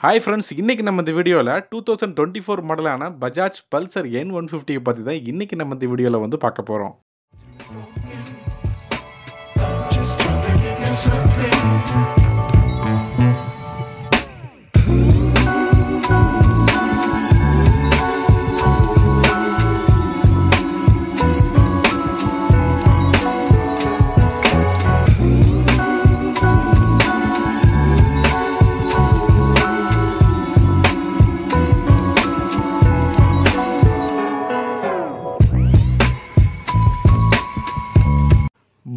Hi friends, இன்னைக்கு நம்ம இந்த வீடியோவில் 2024 மாடலான பஜாஜ் பல்சர் N150 பற்றி தான் இன்னைக்கு நம்ம இந்த வீடியோவில் வந்து பார்க்க போகிறோம்.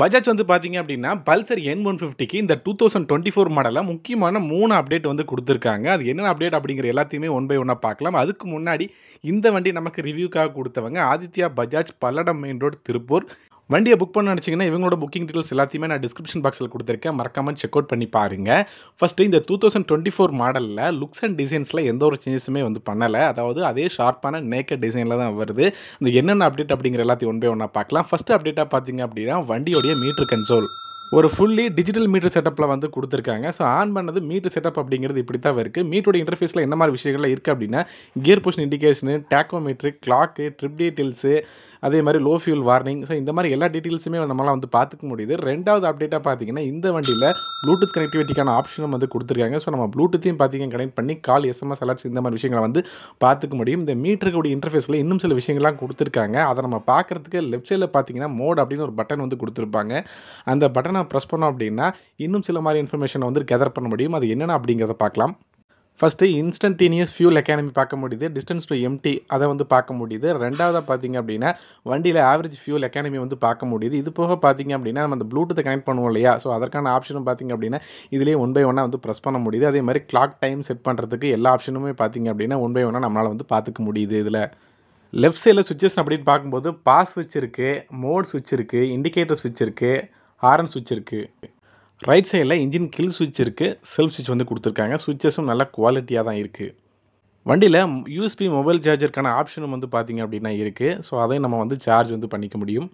பஜாஜ் வந்து பார்த்தீங்க அப்படின்னா பல்சர் N150க்கு இந்த 2024 மாடலில் முக்கியமான 3 அப்டேட் வந்து கொடுத்துருக்காங்க. அது என்னென்ன அப்டேட் அப்படிங்கிற எல்லாத்தையுமே ஒன் பை ஒன்னாக பார்க்கலாம். அதுக்கு முன்னாடி இந்த வண்டி நமக்கு ரிவ்யூக்காக கொடுத்தவங்க ஆதித்யா பஜாஜ், பல்லடம் மெயின் ரோடு, திருப்பூர். வண்டியை புக் பண்ண நினச்சிங்கன்னா இவங்களோட புக்கிங் டீட்டெயில்ஸ் எல்லாத்தையுமே நான் டிஸ்கிரிப்ஷன் பாக்ஸில் கொடுத்துருக்கேன். மறக்காம செக் அவுட் பண்ணி பாருங்க. ஃபர்ஸ்ட் இந்த 2024 மாடலில் லுக்ஸ் அண்ட் டிசைன்ஸில் எந்த ஒரு சேஞ்சஸுமே வந்து பண்ணலை. அதாவது அதே ஷார்ப்பான நேக்கட் டிசைனில் தான் வருது. இந்த என்னென்ன அப்டேட் அப்படிங்கிற எல்லாத்தையும் ஒன் பை ஒன்னாக பார்க்கலாம். ஃபர்ஸ்ட் அப்டேட்டாக பார்த்தீங்க அப்படின்னா வண்டியோடைய மீட்டர் கன்சோல் ஒரு ஃபுல்லி டிஜிட்டல் மீட்டர் செட்டப்பில் வந்து கொடுத்துருக்காங்க. ஸோ ஆன் பண்ணது மீட்டர் செட்டப் அப்படிங்கிறது இப்படி தான் இருக்குது. மீட்டரோட இன்டர்ஃபேஸில் என்ன மாதிரி விஷயங்கள்லாம் இருக்குது அப்படின்னா gear position indication, tachometer, clock, trip details, அதே மாதிரி லோ ஃபியூல் வார்னிங். ஸோ இந்த மாதிரி எல்லா டீட்டெயில்ஸுமே நம்மளால் வந்து பார்த்துக்க முடியுது. ரெண்டாவது அப்டேட்டாக பார்த்தீங்கன்னா இந்த வண்டியில் ப்ளூடூத் கனெக்டிவிட்டிக்கான ஆப்ஷனும் வந்து கொடுத்துருக்காங்க. ஸோ நம்ம ப்ளூடூத்தையும் பார்த்தீங்கன்னா கனெக்ட் பண்ணி கால், எஸ்எம்எஸ் அலர்ட்ஸ் இந்த மாதிரி விஷயங்களை வந்து பார்த்துக்க முடியும். இந்த மீட்டருக்குடைய இன்டர்ஃபேஸில் இன்னும் சில விஷயங்கள்லாம் கொடுத்துருக்காங்க. அதை நம்ம பார்க்குறதுக்கு லெஃப்ட் சைடில் பார்த்தீங்கன்னா மோட் அப்படின்னு ஒரு பட்டன் வந்து கொடுத்துருப்பாங்க. அந்த பட்டனை ப்ரெஸ் பண்ணோம் அப்படின்னா இன்னும் சில மாதிரி இன்ஃபர்மேஷனை வந்து கேதர் பண்ண முடியும். அது என்னென்ன அப்படிங்கிறத பார்க்கலாம். ஃபஸ்ட்டு இன்ஸ்டன்டேனியஸ் ஃபியூல் எக்கானமி பார்க்க முடியுது. டிஸ்டன்ஸ் டு எம்டி அதை வந்து பார்க்க முடியுது. ரெண்டாவதாக பார்த்தீங்க அப்படின்னா வண்டியில் ஆவரேஜ் ஃபியூல் எக்கானமி வந்து பார்க்க முடியுது. இது போக பார்த்தீங்க அப்படின்னா நம்ம அந்த ப்ளூடூத்தை கனெக்ட் பண்ணுவோம் இல்லையா, ஸோ அதற்கான ஆப்ஷனும் பார்த்தீங்க அப்படின்னா இதிலேயே ஒன் பை ஒன்னாக வந்து ப்ரெஸ் பண்ண முடியுது. அதே மாதிரி கிளாக் டைம் செட் பண்ணுறதுக்கு எல்லா ஆப்ஷனுமே பார்த்தீங்க அப்படின்னா ஒன் பை ஒன்னாக நம்மளால் வந்து பார்த்துக்க முடியுது. இதில் லெஃப்ட் சைடில் சுவிச்சஸ் அப்படின்னு பார்க்கும்போது பாஸ் சுவிட்ச் இருக்குது, மோட் சுவிட்ச் இருக்குது, இண்டிகேட்டர் சுவிட்ச் இருக்குது, ஹாரன் சுவிட்ச் இருக்குது. ரைட் சைடில் இன்ஜின் கில் சுவிட்ச் இருக்குது, செல்ஃப் சுவிட்ச் வந்து கொடுத்துருக்காங்க. சுவிட்சஸும் நல்ல குவாலிட்டியாக தான் இருக்குது. வண்டியில் யூஎஸ்பி மொபைல் சார்ஜருக்கான ஆப்ஷனும் வந்து பார்த்தீங்க அப்படின்னா இருக்குது. ஸோ அதையும் நம்ம வந்து சார்ஜ் வந்து பண்ணிக்க முடியும்.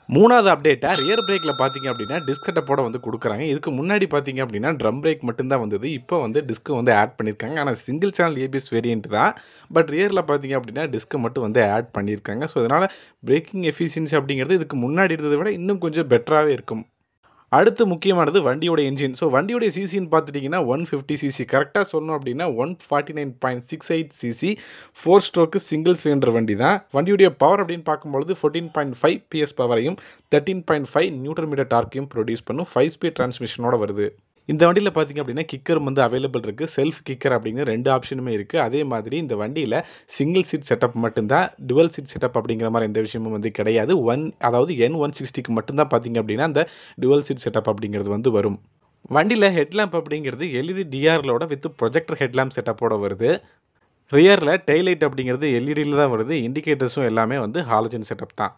மூணாவது அப்டேட்டாக ரியர் பிரேக்கில் பார்த்தீங்க அப்படின்னா டிஸ்க் செட்டப்போட வந்து கொடுக்குறாங்க. இதுக்கு முன்னாடி பார்த்தீங்க அப்படின்னா ட்ரம் பிரேக் மட்டும்தான் வந்தது. இப்போ வந்து டிஸ்க்கு வந்து ஆட் பண்ணியிருக்காங்க. ஆனால் சிங்கிள் சேனல் ஏபிஎஸ் வேரியன்ட் தான். பட் ரியரில் பார்த்தீங்க அப்படின்னா டிஸ்க்கு மட்டும் வந்து ஆட் பண்ணியிருக்காங்க. ஸோ அதனால் பிரேக்கிங் எஃபிஷியன்சி அப்படிங்கிறது இதுக்கு முன்னாடி இருந்ததை விட இன்னும் கொஞ்சம் பெட்டராகவே இருக்கும். அடுத்து முக்கியமானது வண்டியோட என்ஜின். ஸோ வண்டியோடைய சிசின்னு பார்த்துட்டிங்கன்னா 150 சிசி. கரெக்டாக சொல்லணும் அப்படின்னா 149.68 சிசி 4 ஸ்ட்ரோக்கு சிங்கிள் சிலிண்டர் வண்டி தான். வண்டியுடைய பவர் அப்படின்னு பார்க்கும்பொழுது 14.5 பிஎஸ் பவரையும் 13.5 நியூட்டன் மீட்டர் டார்க்கையும் ப்ரொடியூஸ் பண்ணும். 5 ஸ்பீட் டிரான்ஸ்மிஷனோட வருது. இந்த வண்டியில் பார்த்தீங்க அப்படின்னா கிக்கர் வந்து அவைலபிள் இருக்குது. செல்ஃப் கிக்கர் அப்படிங்கிற 2 ஆப்ஷனுமே இருக்குது. அதே மாதிரி இந்த வண்டியில் சிங்கிள் சீட் செட்டப் மட்டும்தான், டுவல் சீட் செட்டப் அப்படிங்கிற மாதிரி எந்த விஷயமும் வந்து கிடையாது. அதாவது N160க்கு மட்டும்தான் பார்த்தீங்க அப்படின்னா அந்த டுவல் சீட் செட்டப் அப்படிங்கிறது வந்து வரும். வண்டியில் ஹெட்லாம்ப் அப்படிங்கிறது எல்இடி டிஆர்லோட வித் ப்ரொஜெக்டர் ஹெட்லாம்ப் செட்டப்போட வருது. ரியரில் டெய்லைட் அப்படிங்கிறது எல்இடியில் தான் வருது. இண்டிகேட்டர்ஸும் எல்லாமே வந்து ஹாலஜன் செட்டப் தான்.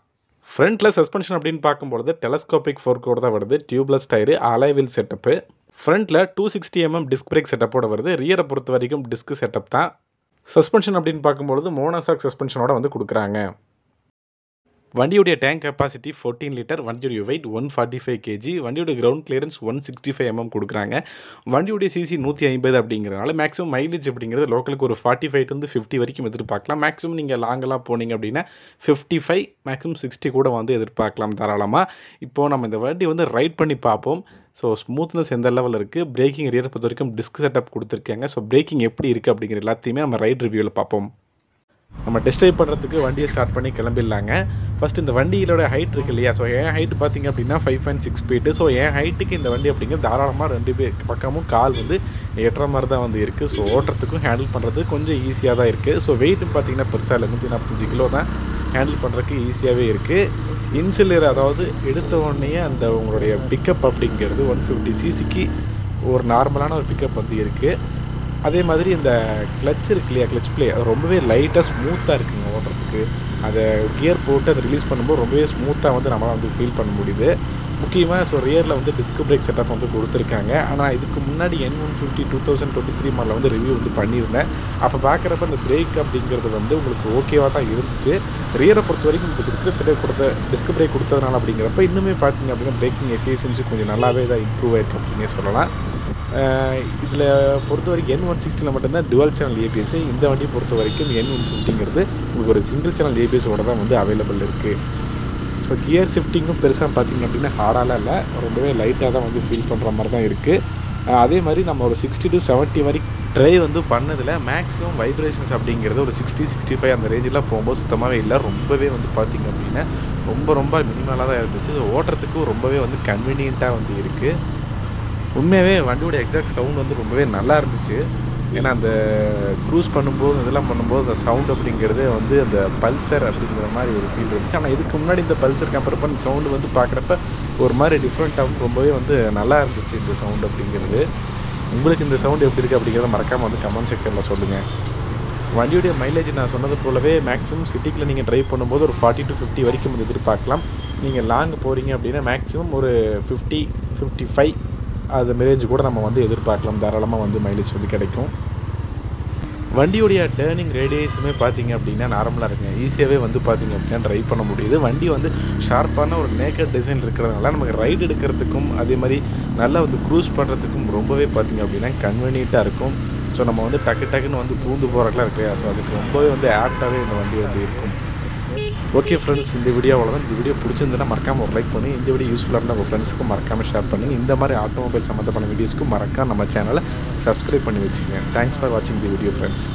ஃப்ரண்ட்டில் சஸ்பென்ஷன் அப்படின்னு பார்க்கும்பொழுது டெலஸ்கோபிக் ஃபோர்க்கோடு தான் வருது. Tubeless tyre, alloy wheel setup. ஃப்ரண்ட்டில் 260mm டிஸ்க் பிரேக் செட்டப்போட வருது. ரியரை பொறுத்த வரைக்கும் டிஸ்க் செட்டப் தான். சஸ்பென்ஷன் அப்படின்னு பார்க்கும்பொழுது மோனோசாக் சஸ்பென்ஷனோட வந்து கொடுக்குறாங்க. வண்டியுடைய டேங்க் கெப்பாசிட்டி 14 லிட்டர், வண்டியுடைய வெயிட் 145 kg, வண்டியுடைய கிரவுண்ட் கிளியரன்ஸ் 165 கொடுக்குறாங்க. வண்டியுடைய சிசி 150 அப்படிங்கிறதுனால மேக்ஸிமம் மைலேஜ் அப்படிங்கிறது லோக்கலுக்கு ஒரு 45 to 50 வரைக்கும் எதிர்பார்க்கலாம். மேக்ஸிமம் நீங்கள் லாங்கெல்லாம் போனீங்க அப்படின்னா 55, மேக்ஸிமம் 60 கூட வந்து எதிர்பார்க்கலாம் தாராளமாக. இப்போது நம்ம இந்த வண்டி வந்து ரைட் பண்ணி பார்ப்போம். ஸோ ஸ்மூத்னஸ் எந்த லெவலில் இருக்குது, பிரேக்கிங் ரியர் பொறுத்த வரைக்கும் டிஸ்க் செட்டப் கொடுத்துருக்காங்க. ஸோ பிரேக்கிங் எப்படி இருக்குது அப்படிங்கிற எல்லாத்தையுமே நம்ம ரைட் ரிவ்யூவில் பார்ப்போம். நம்ம டெஸ்ட் ட்ரைவ் பண்ணுறதுக்கு வண்டியை ஸ்டார்ட் பண்ணி கிளம்பிடலாங்க. ஃபஸ்ட் இந்த வண்டியோட ஹைட் இருக்கு இல்லையா, ஸோ என் ஹைட் பார்த்தீங்க அப்படின்னா 5.6 feet. ஸோ என் ஹைட்டுக்கு இந்த வண்டி அப்படிங்கிறது தாராளமாக 2 பேர் பக்கமும் கால் வந்து ஏற்ற மாதிரி தான் வந்து இருக்குது. ஸோ ஓட்டுறதுக்கும் ஹேண்டில் பண்ணுறதுக்கு கொஞ்சம் ஈஸியாக தான் இருக்குது. ஸோ வெயிட்டும் பார்த்தீங்கன்னா பெருசாக இல்லை, 145 கிலோ தான். ஹேண்டில் பண்ணுறதுக்கு ஈஸியாகவே இருக்குது. இன்சுலேர் அதாவது எடுத்த உடனே அந்த உங்களுடைய பிக்கப் அப்படிங்கிறது 150 சிசிக்கு ஒரு நார்மலான ஒரு பிக்கப் வந்து இருக்குது. அதே மாதிரி இந்த கிளச் இருக்கு இல்லையா, கிளச் பிளே அது ரொம்பவே லைட்டாக ஸ்மூத்தாக இருக்குங்க ஓட்டுறதுக்கு. அதை கியர் போட்டு அதை ரிலீஸ் பண்ணும்போது ரொம்பவே ஸ்மூத்தாக வந்து நம்மளால் வந்து ஃபீல் பண்ண முடியுது. முக்கியமாக ரியரில் வந்து டிஸ்க் பிரேக் செட்டப் வந்து கொடுத்துருக்காங்க. ஆனால் இதுக்கு முன்னாடி N150 2023 மாடலில் வந்து ரிவ்யூ வந்து பண்ணியிருந்தேன். அப்போ பார்க்குறப்ப இந்த பிரேக் அப்படிங்கிறது வந்து உங்களுக்கு ஓகேவாக தான் இருந்துச்சு. ரியரை பொறுத்த வரைக்கும் இந்த டிஸ்க் பிரேக் கொடுத்ததுனால அப்படிங்கிறப்ப இன்னுமே பார்த்தீங்க அப்படின்னா பிரேக்கிங் எஃபிஷியன்சி கொஞ்சம் நல்லாவே தான் இம்ப்ரூவ் ஆயிருக்கு அப்படின்னே சொல்லலாம். இதில் பொறுத்த வரைக்கும் N160 மட்டும்தான் டுவல் சேனல் ஏபிஎஸ். இந்த வண்டியை பொறுத்த வரைக்கும் N150ங்கிறது உங்களுக்கு ஒரு சிங்கிள் சேனல் ஏபிஎஸோட தான் வந்து அவைலபிள் இருக்குது. ஸோ கியர் ஷிஃப்டிங்கும் பெருசாக பார்த்தீங்க அப்படின்னா ஹார்டாலாம் இல்லை, ரொம்பவே லைட்டாக தான் வந்து ஃபீல் பண்ணுற மாதிரி தான் இருக்குது. அதே மாதிரி நம்ம ஒரு 60 to 70 வரைக்கும் ட்ரை வந்து பண்ணதில் மேக்ஸிமம் வைப்ரேஷன்ஸ் அப்படிங்கிறது ஒரு 60-65 அந்த ரேஞ்செலாம் போகும்போது சுத்தமாகவே இல்லை. ரொம்பவே வந்து பார்த்திங்க அப்படின்னா ரொம்ப மினிமலாக தான் இருந்துச்சு. ஓட்டுறதுக்கும் ரொம்பவே வந்து கன்வீனியண்ட்டாக வந்து இருக்குது. உண்மையாகவே வண்டியோட எக்ஸாக்ட் சவுண்ட் வந்து ரொம்பவே நல்லா இருந்துச்சு. ஏன்னா அந்த க்ரூஸ் பண்ணும்போது இதெல்லாம் பண்ணும்போது அந்த சவுண்ட் அப்படிங்கிறது வந்து அந்த பல்சர் அப்படிங்கிற மாதிரி ஒரு ஃபீல் இருந்துச்சு. ஆனால் இதுக்கு முன்னாடி இந்த பல்சர் கம்பேர் பண்ணி சவுண்டு வந்து பார்க்குறப்ப ஒரு மாதிரி டிஃப்ரெண்ட்டாகவும் ரொம்பவே வந்து நல்லா இருந்துச்சு இந்த சவுண்ட் அப்படிங்கிறது. உங்களுக்கு இந்த சவுண்ட் எப்படி இருக்குது அப்படிங்கிறத மறக்காமல் வந்து கமெண்ட் செக்ஷனில் சொல்லுங்கள். வண்டியுடைய மைலேஜ் நான் சொன்னது போலவே மேக்ஸிமம் சிட்டிக்குள்ளே நீங்கள் ட்ரைவ் பண்ணும்போது ஒரு 40 to 50 வரைக்கும் வந்து எதிர்பார்க்கலாம். நீங்கள் லாங் போகிறீங்க அப்படின்னா மேக்ஸிமம் ஒரு 50-55 அது ரேஞ்சு கூட நம்ம வந்து எதிர்பார்க்கலாம். தாராளமாக வந்து மைலேஜ் வந்து கிடைக்கும். வண்டியுடைய டேர்னிங் ரேடியஸுமே பார்த்தீங்க அப்படின்னா நார்மலாக இருக்குங்க. ஈஸியாகவே வந்து பார்த்தீங்க அப்படின்னா ட்ரைவ் பண்ண முடியுது. வண்டி வந்து ஷார்ப்பான ஒரு நேக்கட் டிசைன் இருக்கிறதுனால நமக்கு ரைடு எடுக்கிறதுக்கும் அதே மாதிரி நல்லா வந்து க்ரூஸ் பண்ணுறதுக்கும் ரொம்பவே பார்த்தீங்க அப்படின்னா கன்வீனியண்ட்டாக இருக்கும். ஸோ நம்ம வந்து டக்குன்னு வந்து பூந்து போகிறதுலாம் இருக்கு இல்லையா, ஸோ அதுக்கு ரொம்பவே வந்து ஆப்டாகவே இந்த வண்டி வந்து இருக்கும். ஓகே ஃப்ரெண்ட்ஸ், இந்த வீடியோ அவ்வளோதான். இந்த வீடியோ பிடிச்சிருந்ததுன்னா மறக்காமல் ஒரு லைக் பண்ணி, இந்த வீடியோ யூஸ்ஃபுல்லாக இருந்தால் உங்கள் ஃப்ரெண்ட்ஸுக்கு மறக்காமல் ஷேர் பண்ணி, இந்த மாதிரி ஆட்டோமொபைல் சம்மந்தப்பட்ட வீடியோஸ்க்கு மறக்காம நம்ம சேனலை சப்ஸ்கிரைப் பண்ணி வச்சுக்கோங்க. தேங்க்ஸ் ஃபார் வாட்சிங் தி வீடியோ ஃப்ரெண்ட்ஸ்.